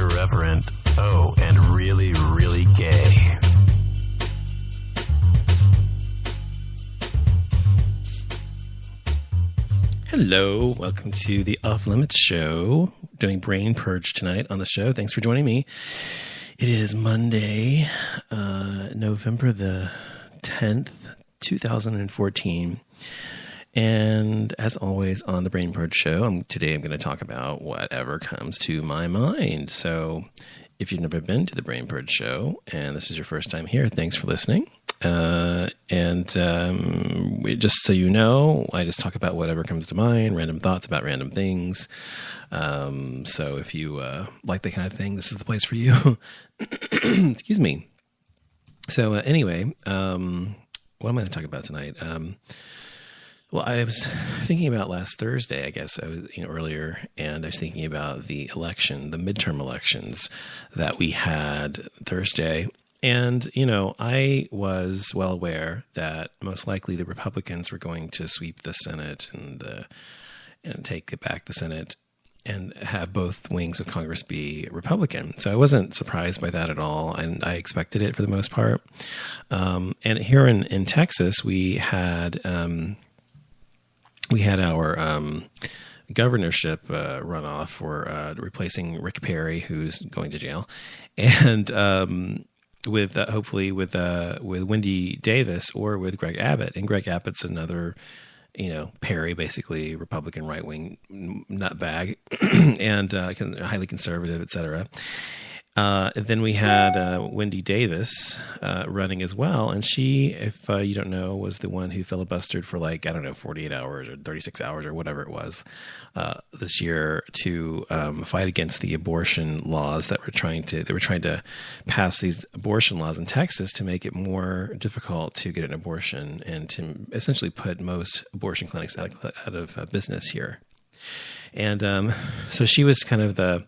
irreverent, oh, and really, really gay. Hello, welcome to the Off Limits Show. Doing Brain Purge tonight on the show. Thanks for joining me. It is Monday, November the 10th, 2014. And as always on the Brain Purge Show, today I'm going to talk about whatever comes to my mind. So if you've never been to the Brain Purge Show and this is your first time here, thanks for listening. Just so you know, I just talk about whatever comes to mind, random thoughts about random things. So if you like that kind of thing, this is the place for you. Excuse me. So anyway, what am I going to talk about tonight? Well, I was thinking about last Thursday, I guess I was earlier, and I was thinking about the election, the midterm elections that we had Thursday. And, I was well aware that most likely the Republicans were going to sweep the Senate and take back the Senate and have both wings of Congress be Republican. So I wasn't surprised by that at all, and I expected it for the most part. And here in Texas, we had our governorship runoff for replacing Rick Perry, who's going to jail, and with hopefully with Wendy Davis or with Greg Abbott. And Greg Abbott's another, Perry, basically Republican right-wing nutbag and highly conservative, et cetera. Then we had Wendy Davis running as well. And she, if you don't know, was the one who filibustered for 48 hours or 36 hours or whatever it was this year to fight against the abortion laws they were trying to pass these abortion laws in Texas to make it more difficult to get an abortion and to essentially put most abortion clinics out of business here. And so she was kind of the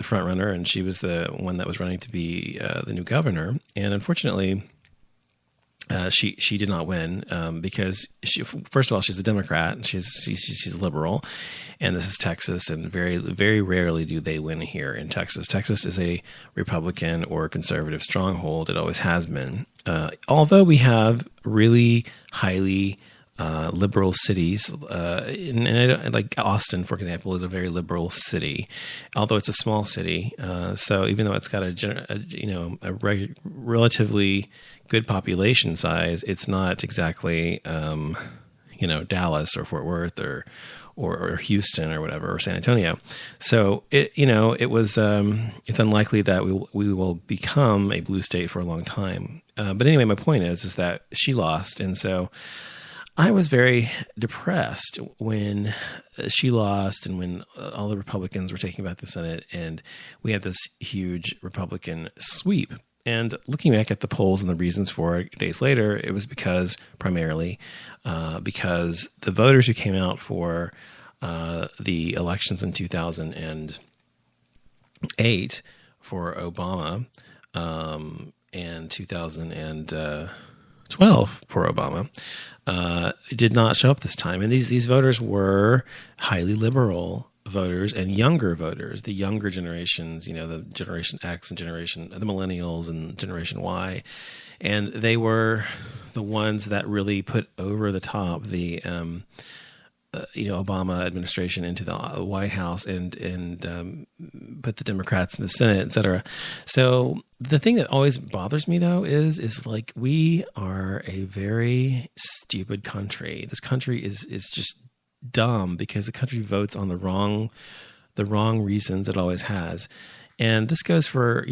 front runner, and she was the one that was running to be the new governor. And unfortunately, she did not win because first of all, she's a Democrat and she's liberal, and this is Texas, and very, very rarely do they win here in Texas. Texas is a Republican or conservative stronghold. It always has been. Although we have really highly liberal cities, and like Austin, for example, is a very liberal city, although it's a small city. So even though it's got a relatively good population size, it's not exactly Dallas or Fort Worth or Houston or whatever, or San Antonio. So it's unlikely that we will become a blue state for a long time. But anyway, my point is that she lost, and so I was very depressed when she lost and when all the Republicans were taking back the Senate and we had this huge Republican sweep. And looking back at the polls and the reasons for it days later, it was primarily because the voters who came out for the elections in 2008 for Obama and 2012 for Obama did not show up this time. And these voters were highly liberal voters and younger voters, the younger generations, the Generation X and the Millennials and Generation Y. And they were the ones that really put over the top the Obama administration into the White House and put the Democrats in the Senate, et cetera. So the thing that always bothers me, though, is like we are a very stupid country. This country is just dumb because the country votes on the wrong reasons. It always has, and this goes for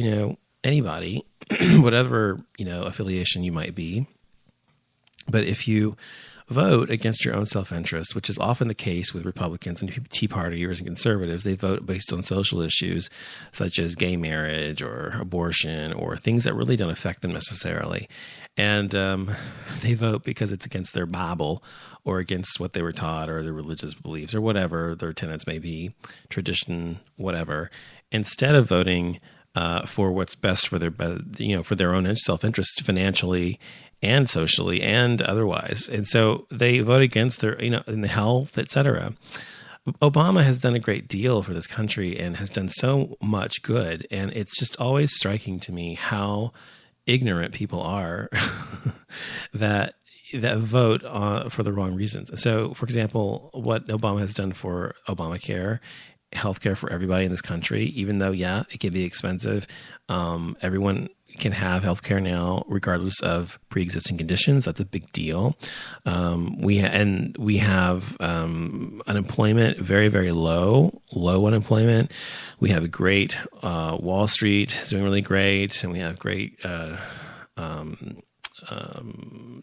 anybody, whatever affiliation you might be. But if you vote against your own self-interest, which is often the case with Republicans and Tea Partiers and conservatives, they vote based on social issues such as gay marriage or abortion or things that really don't affect them necessarily. And they vote because it's against their Bible or against what they were taught or their religious beliefs or whatever their tenets may be, tradition, whatever, instead of voting for what's best for their own self-interest financially and socially and otherwise. And so they vote against their, in the health, et cetera. Obama has done a great deal for this country and has done so much good. And it's just always striking to me how ignorant people are that vote for the wrong reasons. So, for example, what Obama has done for Obamacare, healthcare for everybody in this country, even though, yeah, it can be expensive. Everyone can have healthcare now, regardless of pre-existing conditions. That's a big deal. We have unemployment very, very low unemployment. We have a great Wall Street is doing really great, and we have great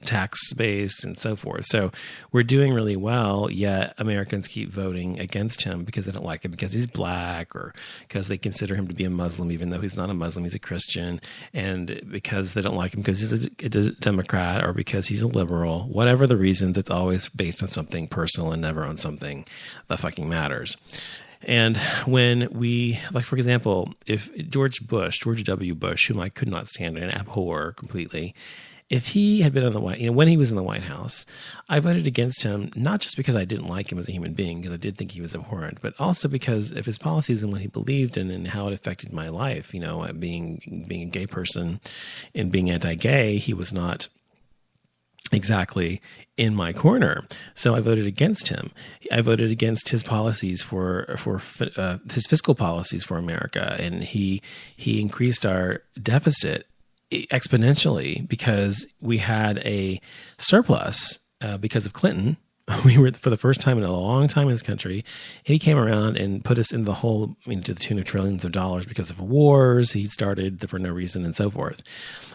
tax base and so forth. So we're doing really well, yet Americans keep voting against him because they don't like him because he's black, or because they consider him to be a Muslim, even though he's not a Muslim, he's a Christian, and because they don't like him because he's a Democrat or because he's a liberal. Whatever the reasons, it's always based on something personal and never on something that fucking matters. And when we, like, for example, if George W. Bush, whom I could not stand and abhor completely, if he had been on the when he was in the White House, I voted against him, not just because I didn't like him as a human being, because I did think he was abhorrent, but also because of his policies and what he believed in and how it affected my life. You know, being a gay person and being anti-gay, he was not exactly in my corner. So I voted against him. I voted against his policies for his fiscal policies for America. And he increased our deficit exponentially because we had a surplus because of Clinton. We were, for the first time in a long time in this country, and he came around and put us into the hole, to the tune of trillions of dollars because of wars he started for no reason and so forth.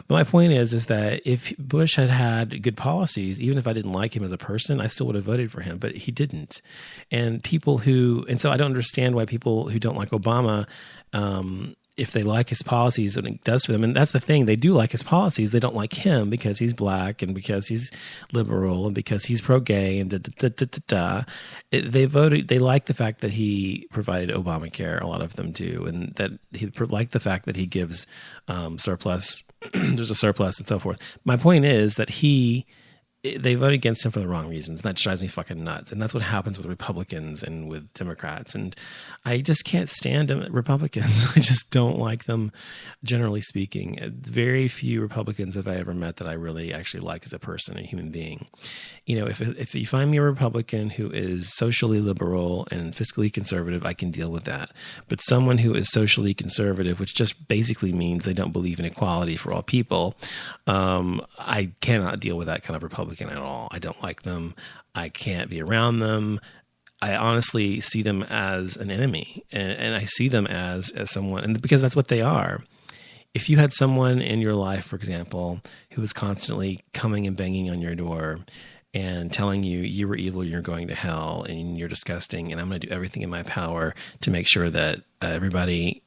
But my point is that if Bush had had good policies, even if I didn't like him as a person, I still would have voted for him, but he didn't. And so I don't understand why people who don't like Obama, if they like his policies and it does for them. And that's the thing. They do like his policies. They don't like him because he's black and because he's liberal and because he's pro-gay and They voted. They like the fact that he provided Obamacare. A lot of them do. And that he like the fact that he gives surplus. There's a surplus and so forth. My point is that they vote against him for the wrong reasons. And that drives me fucking nuts. And that's what happens with Republicans and with Democrats. And I just can't stand Republicans. I just don't like them, generally speaking. Very few Republicans have I ever met that I really actually like as a person, a human being. If you find me a Republican who is socially liberal and fiscally conservative, I can deal with that. But someone who is socially conservative, which just basically means they don't believe in equality for all people, I cannot deal with that kind of Republican at all. I don't like them. I can't be around them. I honestly see them as an enemy, and I see them as someone, and because that's what they are. If you had someone in your life, for example, who was constantly coming and banging on your door and telling you were evil, you're going to hell, and you're disgusting, and I'm going to do everything in my power to make sure that everybody,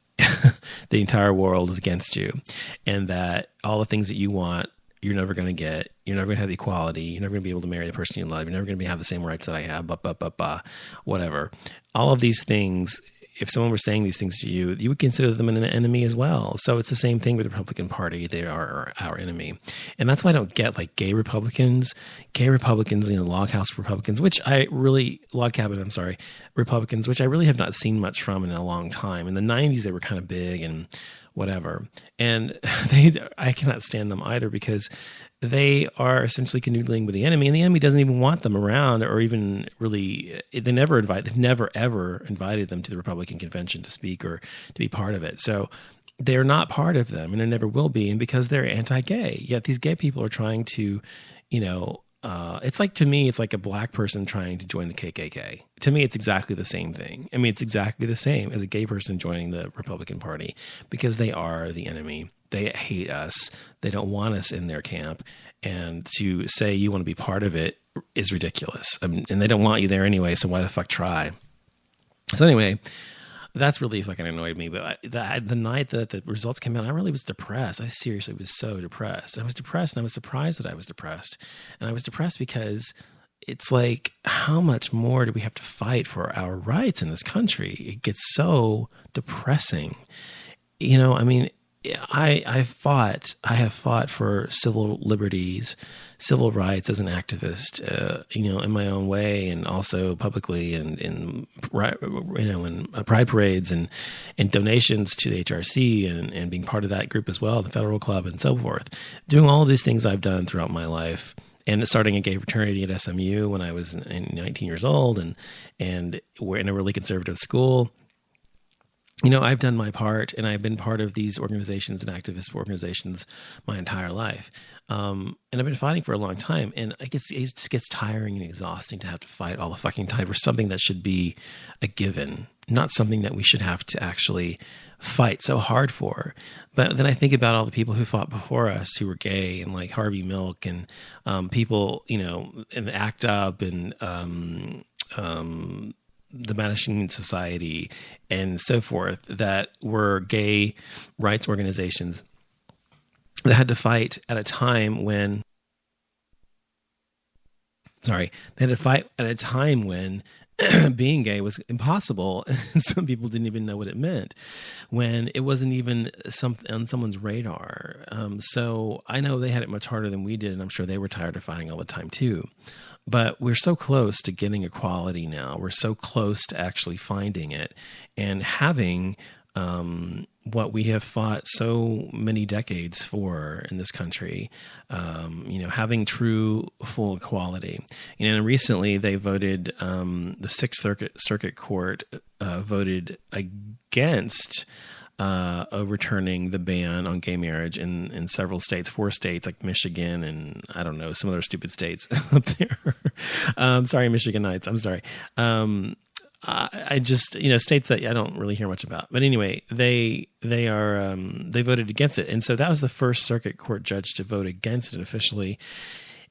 the entire world is against you, and that all the things that you want, you're never going to get. You're never going to have equality. You're never going to be able to marry the person you love. You're never going to have the same rights that I have, whatever. All of these things, if someone were saying these things to you, you would consider them an enemy as well. So it's the same thing with the Republican Party. They are our enemy. And that's why I don't get gay Republicans, log house Republicans, Republicans, which I really have not seen much from in a long time. In the 90s, they were kind of big and whatever. And I cannot stand them either because they are essentially canoodling with the enemy, and the enemy doesn't even want them around, or even really, they've never ever invited them to the Republican convention to speak or to be part of it. So they're not part of them, and they never will be. And because they're anti-gay, yet these gay people are trying to, to me, it's like a black person trying to join the KKK. To me, it's exactly the same thing. I mean, it's exactly the same as a gay person joining the Republican Party because they are the enemy. They hate us. They don't want us in their camp. And to say you want to be part of it is ridiculous. I mean, and they don't want you there anyway, so why the fuck try? So anyway, that's really fucking annoyed me. But the night that the results came out, I really was depressed. I seriously was so depressed. I was depressed, and I was surprised that I was depressed. And I was depressed because it's like, how much more do we have to fight for our rights in this country? It gets so depressing. I have fought for civil liberties, civil rights as an activist, in my own way, and also publicly, and in pride parades and donations to the HRC, and being part of that group as well, the Federal Club, and so forth. Doing all these things I've done throughout my life, and starting a gay fraternity at SMU when I was 19 years old, and we're in a really conservative school. I've done my part, and I've been part of these organizations and activist organizations my entire life. And I've been fighting for a long time, and it just gets tiring and exhausting to have to fight all the fucking time for something that should be a given, not something that we should have to actually fight so hard for. But then I think about all the people who fought before us who were gay, and like Harvey Milk, and people, in ACT UP, and the Mattachine Society, and so forth, that were gay rights organizations that had to fight at a time when, being gay was impossible, and some people didn't even know what it meant, when it wasn't even on someone's radar. So I know they had it much harder than we did, and I'm sure they were tired of fighting all the time too. But we're so close to getting equality now. We're so close to actually finding it and having what we have fought so many decades for in this country, having true, full equality. And recently they voted, the Sixth Circuit Court voted against overturning the ban on gay marriage in several states, 4 states like Michigan, and I don't know, some other stupid states up there. Sorry, Michiganites. I'm sorry. I just, states that I don't really hear much about, but anyway, they voted against it. And so that was the first circuit court judge to vote against it officially.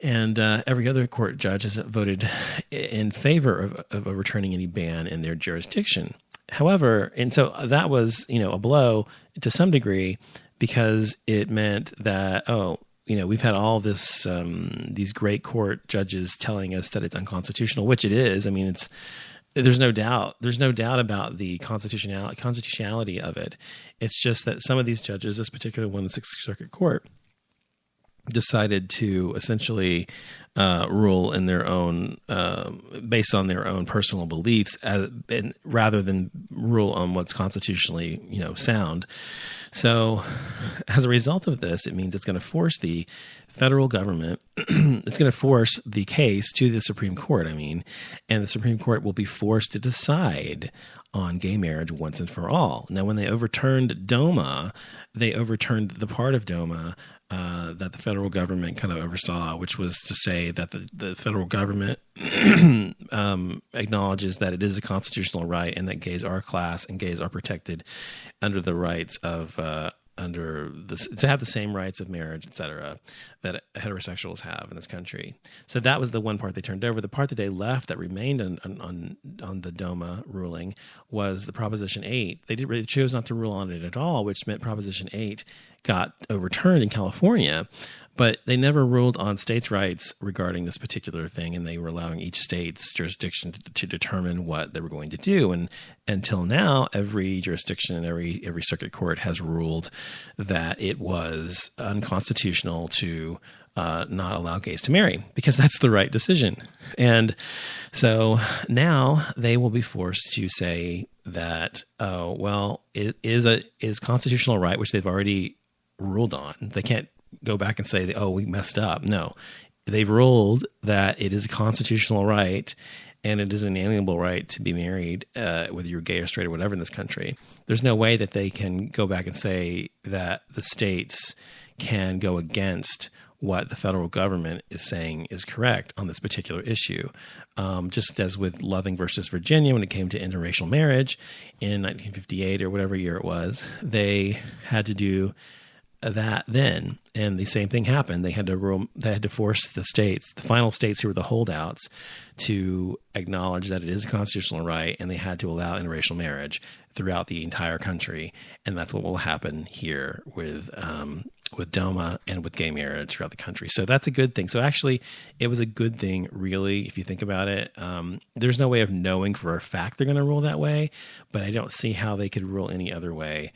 And every other court judge has voted in favor of overturning any ban in their jurisdiction. However, and so that was, a blow to some degree, because it meant that, we've had all this, these great court judges telling us that it's unconstitutional, which it is. I mean, there's no doubt about the constitutionality of it. It's just that some of these judges, this particular one, the Sixth Circuit Court, decided to essentially rule in their own, based on their own personal beliefs, rather than rule on what's constitutionally, sound. So, as a result of this, it means it's going to force the federal government, it's going to force the case to the Supreme Court. And the Supreme Court will be forced to decide on gay marriage once and for all. Now, when they overturned DOMA, they overturned the part of DOMA that the federal government kind of oversaw, which was to say that the federal government acknowledges that it is a constitutional right, and that gays are a class, and gays are protected under the rights of to have the same rights of marriage, etc., that heterosexuals have in this country. So that was the one part they turned over. The part that they left that remained on the DOMA ruling was the Proposition 8. They chose not to rule on it at all, which meant Proposition 8 got overturned in California, but they never ruled on states' rights regarding this particular thing, and they were allowing each state's jurisdiction to determine what they were going to do. And until now, every jurisdiction and every circuit court has ruled that it was unconstitutional to not allow gays to marry, because that's the right decision. And so now they will be forced to say that, it is constitutional right, which they've already ruled on. They can't go back and say, we messed up. No, they've ruled that it is a constitutional right, and it is an inalienable right to be married, whether you're gay or straight or whatever in this country. There's no way that they can go back and say that the states can go against what the federal government is saying is correct on this particular issue. Just as with Loving versus Virginia, when it came to interracial marriage in 1958 or whatever year it was, they had to do that then, and the same thing happened. They had to force the states, the final states who were the holdouts, to acknowledge that it is a constitutional right, and they had to allow interracial marriage throughout the entire country. And that's what will happen here with DOMA and with gay marriage throughout the country. So that's a good thing. So actually, it was a good thing, really, if you think about it. There's no way of knowing for a fact they're going to rule that way, but I don't see how they could rule any other way